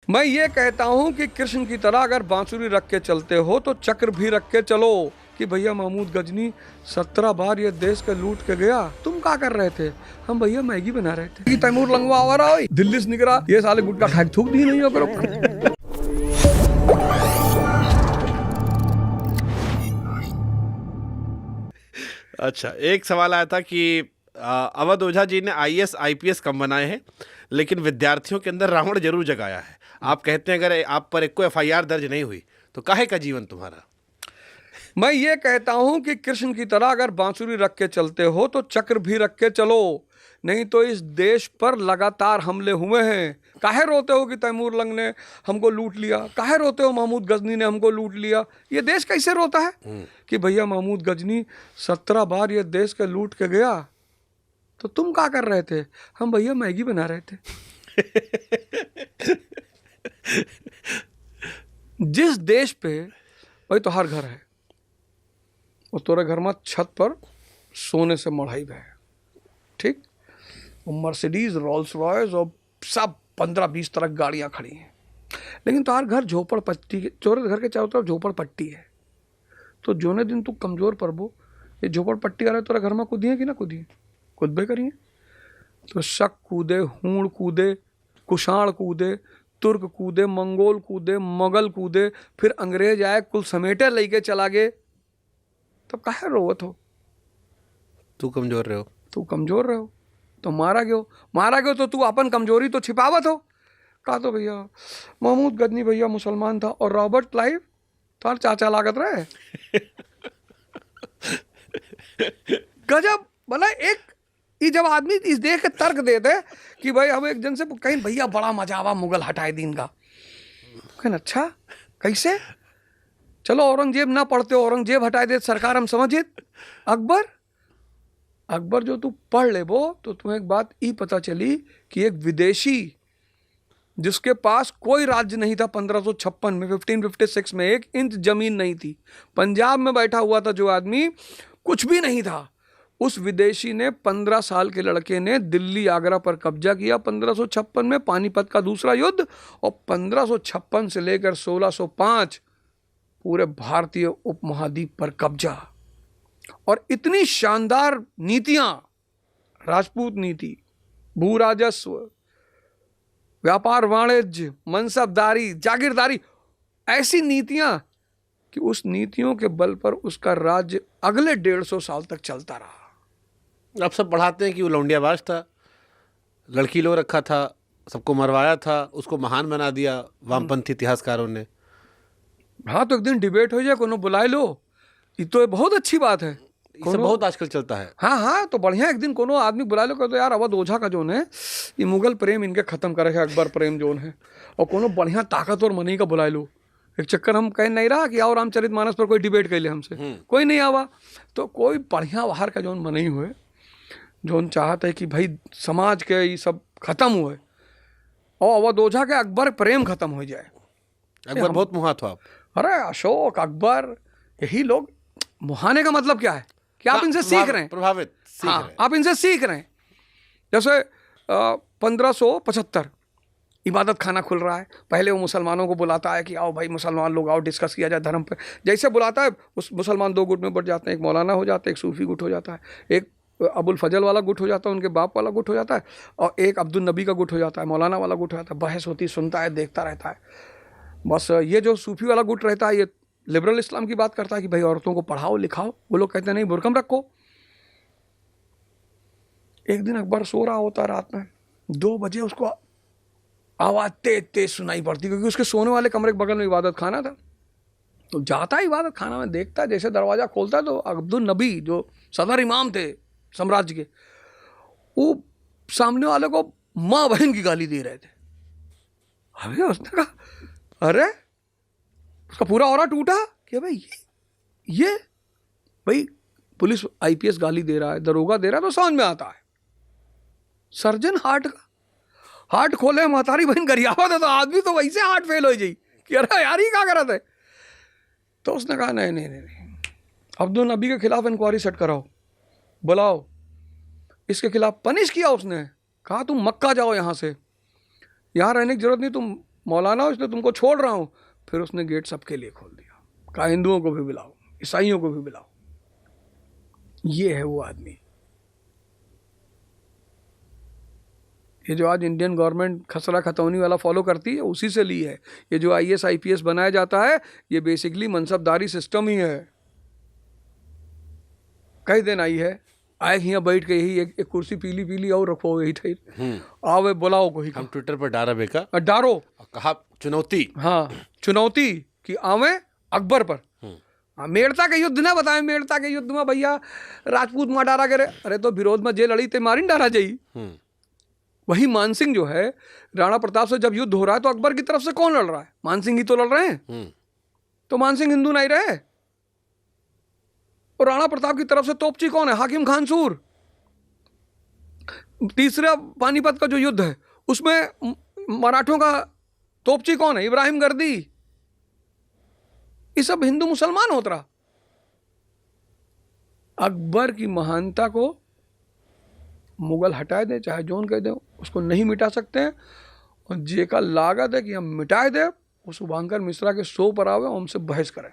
मैं ये कहता हूँ कि कृष्ण की तरह अगर बांसुरी रख के चलते हो तो चक्र भी रख के चलो कि भैया महमूद गजनी 17 बार ये देश के लूट के गया, तुम क्या कर रहे थे? हम भैया मैगी बना रहे थे। तैमूर लंगवा आ रहा है दिल्ली से निकला, ये साले गुटका खा के थूक दी नहीं हो करो। अच्छा, एक सवाल आया था कि अवध ओझा जी ने आईएएस आईपीएस कम बनाए हैं लेकिन विद्यार्थियों के अंदर रावण जरूर जगाया है। आप कहते हैं अगर आप पर एक कोई एफआईआर दर्ज नहीं हुई तो काहे का जीवन तुम्हारा? मैं ये कहता हूं कि कृष्ण की तरह अगर बांसुरी रख के चलते हो तो चक्र भी रख के चलो, नहीं तो इस देश पर लगातार हमले हुए हैं। काहे रोते हो कि तैमूर लंग ने हमको लूट लिया? काहे रोते हो महमूद गजनी ने हमको लूट लिया? ये देश कैसे रोता है कि भैया महमूद गजनी 17 बार ये देश के लूट के गया, तो तुम क्या कर रहे थे? हम भैया मैगी बना रहे थे। जिस देश पे भाई तो हर घर है और तोरे घर में छत पर सोने से मढ़ाई है, ठीक, मर्सिडीज रोल्स रॉयस और सब 15-20 तरह गाड़ियां खड़ी हैं, लेकिन तुम्हार घर झोपड़ पट्टी के, चोरे घर के चारों तरफ झोपड़ पट्टी है। तो जोने दिन तू कमजोर पड़बो ये झोपड़ पट्टी वाले तोरा घर में कूदिए कि ना कूदिए? कूदबे करिए। तो शक कूदे, हूण कूदे, कुषाण कूदे, तुर्क कूदे, मंगोल कूदे, मुगल कूदे, फिर अंग्रेज आए कुल समेटे लेके चला गए, तब काहे रोवत हो? तू कमजोर रहे हो, तू कमजोर रहो तो मारा गयो तो तू अपन कमजोरी तो छिपावत हो। कहा तो भैया महमूद गजनी भैया मुसलमान था और रॉबर्ट क्लाइव तो चाचा लागत रहे। गजब। भला एक ये जब आदमी इस देख के तर्क देते कि भाई हम एक जन से कहीं भैया बड़ा मजा आवा मुगल हटाए दिन का, कहीं अच्छा कैसे? चलो औरंगजेब ना पढ़ते हो, औरंगजेब हटाए दे सरकार हम समझे। अकबर जो तू पढ़ ले वो तो तुम्हें एक बात ये पता चली कि एक विदेशी जिसके पास कोई राज्य नहीं था 1556 में, 1556 में 1 इंच जमीन नहीं थी, पंजाब में बैठा हुआ था जो आदमी, कुछ भी नहीं था, उस विदेशी ने 15 साल के लड़के ने दिल्ली आगरा पर कब्जा किया 1556 में, पानीपत का दूसरा युद्ध, और 1556 से लेकर 1605 पूरे भारतीय उपमहाद्वीप पर कब्जा। और इतनी शानदार नीतियां, राजपूत नीति, भू राजस्व, व्यापार वाणिज्य, मनसबदारी, जागीरदारी, ऐसी नीतियां कि उस नीतियों के बल पर उसका राज्य अगले 150 साल तक चलता रहा। अब सब बढ़ाते हैं कि वो लौंडियाबाज था, लड़की लो रखा था, सबको मरवाया था, उसको महान बना दिया वामपंथी इतिहासकारों ने। हाँ तो एक दिन डिबेट हो जाए, कोनो बुलाए लो, ये तो बहुत अच्छी बात है। ये सब बहुत आजकल चलता है। हाँ तो बढ़िया, एक दिन कोनो आदमी बुला लो, कहते यार अवध ओझा का जोन है ये मुगल प्रेम इनके खत्म करे है, अकबर प्रेम जोन है, और कोनो बढ़िया ताकतवर मनी का बुला लो। एक चक्कर हम कह नहीं रहा कि आओ रामचरितमानस पर कोई डिबेट कर ले हमसे, कोई नहीं आवा, तो कोई बढ़िया बाहर का जोन मनी हुए, जोन चाहता है कि भाई समाज के ये सब खत्म हुए और अवध ओझा के अकबर प्रेम खत्म हो जाए। अकबर बहुत मुहा था आप। अरे अशोक, अकबर, यही लोग। मुहाने का मतलब क्या है कि आप इनसे सीख रहे हैं, प्रभावित सीख रहे हैं। आप इनसे सीख रहे हैं। जैसे 1575 इबादत खाना खुल रहा है, पहले वो मुसलमानों को बुलाता है कि आओ भाई मुसलमान लोग आओ डिस्कस किया जाए धर्म पे, जैसे बुलाता है उस मुसलमान 2 गुट में बढ़ जाते हैं, एक मौलाना हो जाता है, एक सूफी गुट हो जाता है, एक अबुल फजल वाला गुट हो जाता है, उनके बाप वाला गुट हो जाता है, और एक अब्दुल नबी का गुट हो जाता है, मौलाना वाला गुट हो जाता है। बहस होती, सुनता है, देखता रहता है। बस ये जो सूफी वाला गुट रहता है ये लिबरल इस्लाम की बात करता है कि भाई औरतों को पढ़ाओ लिखाओ, वो लोग कहते हैं नहीं बुरकम रखो। एक दिन अकबर सो रहा होता रात में, 2 बजे उसको आवाज तेज तेज सुनाई पड़ती, क्योंकि उसके सोने वाले कमरे के बगल में इबादत खाना था। तो जाता है इबादत खाना में, देखता है, जैसे दरवाजा खोलता है तो अब्दुल नबी जो सदर इमाम थे साम्राज्य के, वो सामने वाले को माँ बहन की गाली दे रहे थे। अबे उसने कहा अरे, उसका पूरा ऑरा टूटा कि भाई ये भाई पुलिस आईपीएस गाली दे रहा है, दरोगा दे रहा है तो समझ में आता है। सर्जन हार्ट का हार्ट खोले, महतारी बहन गरियावा था, तो आदमी तो वैसे हार्ट फेल हो जाई कि अरे यार ये क्या कर रहे थे। तो उसने कहा नहीं, अब्दुल नबी के खिलाफ इंक्वायरी सेट कराओ, बुलाओ, इसके खिलाफ पनिश किया उसने, कहा तुम मक्का जाओ, यहाँ से यहाँ रहने की जरूरत नहीं, तुम मौलाना हो इसलिए तुमको छोड़ रहा हूँ। फिर उसने गेट सबके लिए खोल दिया, कहा हिंदुओं को भी बुलाओ, ईसाइयों को भी बुलाओ। ये है वो आदमी। ये जो आज इंडियन गवर्नमेंट खसरा खतौनी वाला फॉलो करती है, उसी से ली है। ये जो IAS IPS बनाया जाता है, ये बेसिकली मनसबदारी सिस्टम ही है। कई दिन आई है, आए यहाँ बैठ के यही एक कुर्सी पीली पीली और रखो यही ठहर, आओ बुलाओ कोई। हम ट्विटर पर डारा बेका डारो, कहा चुनौती, हाँ चुनौती कि आवे अकबर पर। हाँ, मेड़ता के युद्ध ना बताए, मेड़ता के युद्ध में भैया राजपूत मार डारा करे, अरे तो विरोध में जे लड़ी ते मारी डारा जाई। वही मानसिंह जो है, राणा प्रताप से जब युद्ध हो रहा है तो अकबर की तरफ से कौन लड़ रहा है? मानसिंह ही तो लड़ रहे हैं। तो मानसिंह हिंदू नहीं रहे। और राणा प्रताप की तरफ से तोपची कौन है? हाकिम खानसूर। तीसरा पानीपत का जो युद्ध है उसमें मराठों का तोपची कौन है? इब्राहिम गर्दी। ये सब हिंदू मुसलमान होता रहा। अकबर की महानता को मुगल हटाए दे, चाहे जोन कह दे, उसको नहीं मिटा सकते हैं। और जे का लागत है कि हम मिटाए दे, वो शुभांकर मिश्रा के शो पर आवे और हमसे बहस करें।